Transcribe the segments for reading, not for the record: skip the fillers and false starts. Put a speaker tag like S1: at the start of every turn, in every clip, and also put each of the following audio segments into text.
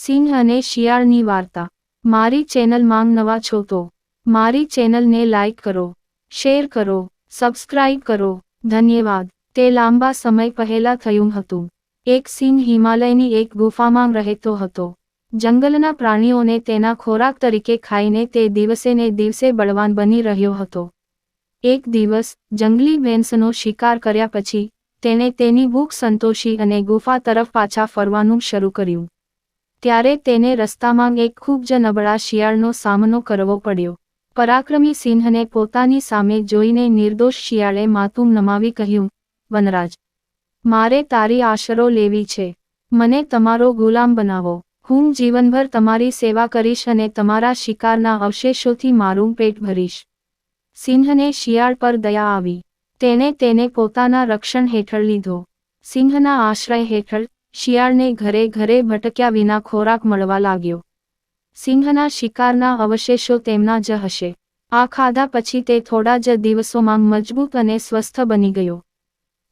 S1: સિંહ અને શિયાળની વાર્તા। મારી ચેનલમાં નવા છો તો મારી ચેનલને લાઈક કરો, શેર કરો, સબસ્ક્રાઇબ કરો, ધન્યવાદ। તે લાંબા સમય પહેલા થયું હતું। એક સિંહ હિમાલયની એક ગુફામાં રહેતો હતો। જંગલના પ્રાણીઓને તેના ખોરાક તરીકે ખાઈને તે દિવસે ને દિવસે બળવાન બની રહ્યો હતો। એક દિવસ જંગલી ભેંસનો શિકાર કર્યા પછી તેણે તેની ભૂખ સંતોષી અને ગુફા તરફ પાછા ફરવાનું શરૂ કર્યું। ત્યારે તેને રસ્તામાં એક ખૂબ જ નબળા શિયાળનો સામનો કરવો પડ્યો। પરાક્રમી સિંહને પોતાની સામે જોઈને નિર્દોષ શિયાળે માથું નમાવી કહ્યું, વનરાજ, મારે તારી આશરો લેવી છે। મને તમારો ગુલામ બનાવો। હું જીવનભર તમારી સેવા કરીશ અને તમારા શિકારના અવશેષોથી મારું પેટ ભરીશ। સિંહને શિયાળ પર દયા આવી। તેણે તેને પોતાના રક્ષણ હેઠળ લીધો। સિંહના આશ્રય હેઠળ શિયાળને ઘરે ઘરે ભટક્યા વિના ખોરાક મળવા લાગ્યો। સિંહના શિકારના અવશેષો તેમના જ હશે। આ ખાધા પછી તે થોડા જ દિવસોમાં મજબૂત અને સ્વસ્થ બની ગયો।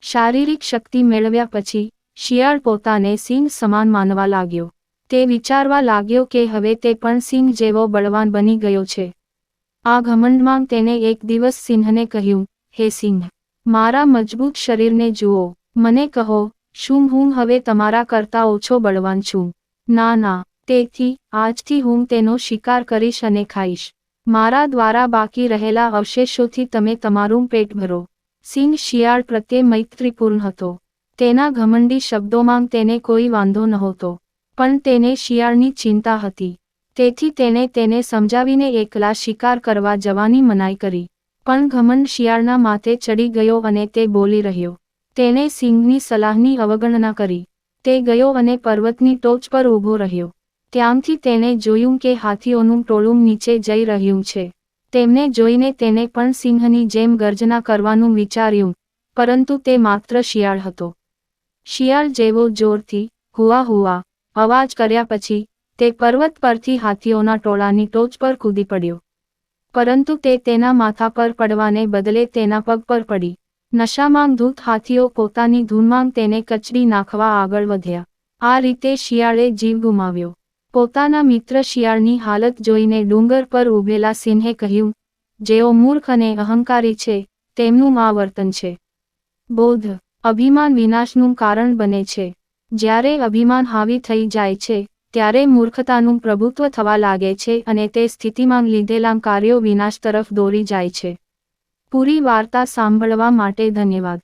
S1: શારીરિક શક્તિ મેળવ્યા પછી શિયાળ પોતાને સિંહ સમાન માનવા લાગ્યો। તે વિચારવા લાગ્યો કે હવે તે પણ સિંહ જેવો બળવાન બની ગયો છે। આ ઘમંડમાં તેણે એક દિવસ સિંહને કહ્યું, હે સિંહ, મારા મજબૂત શરીરને જુઓ, મને કહો, શું હું હવે તમારા કરતાં ઓછો બળવાન છું? ના ના, તેથી આજથી હું તેનો શિકાર કરીશ અને ખાઈશ। મારા દ્વારા બાકી રહેલા અવશેષોથી તમે તમારું પેટ ભરો। સિંહ શિયાળ પ્રત્યે મૈત્રીપૂર્ણ હતો। તેના ઘમંડી શબ્દોમાં તેને કોઈ વાંધો નહોતો, પણ તેને શિયાળની ચિંતા હતી। તેથી તેણે તેને સમજાવીને એકલા શિકાર કરવા જવાની મનાઈ કરી। પણ ઘમંડ શિયાળના માથે ચડી ગયો અને તે બોલી રહ્યો। તેણે સિંહની સલાહની અવગણના કરી। તે ગયો અને પર્વતની ટોચ પર ઊભો રહ્યો। ત્યાંથી તેણે જોયું કે હાથીઓનું ટોળું નીચે જઈ રહ્યું છે। તેમને જોઈને તેને પણ સિંહની જેમ ગર્જના કરવાનું વિચાર્યું, પરંતુ તે માત્ર શિયાળ હતો। શિયાળ જેવો જોરથી હુઆ હુઆ અવાજ કર્યા પછી તે પર્વત પરથી હાથીઓના ટોળાની ટોચ પર કૂદી પડ્યો। પરંતુ તે તેના માથા પર પડવાને બદલે તેના પગ પર પડી। નશામાં ધૂત હાથીઓ પોતાની ધૂનમાં તેને કચડી નાખવા આગળ વધ્યા। આ રીતે શિયાળે જીવ ગુમાવ્યો। પોતાના મિત્ર શિયાળની હાલત જોઈને ડુંગર પર ઊભેલા સિંહે કહ્યું, જેઓ મૂર્ખ અને અહંકારી છે, તેમનું આ વર્તન છે। બોધ, અભિમાન વિનાશનું કારણ બને છે। જ્યારે અભિમાન હાવી થઈ જાય છે, ત્યારે મૂર્ખતાનું પ્રભુત્વ થવા લાગે છે અને તે સ્થિતિમાં લીધેલા કાર્યો વિનાશ તરફ દોરી જાય છે। પૂરી વાર્તા સાંભળવા માટે ધન્યવાદ।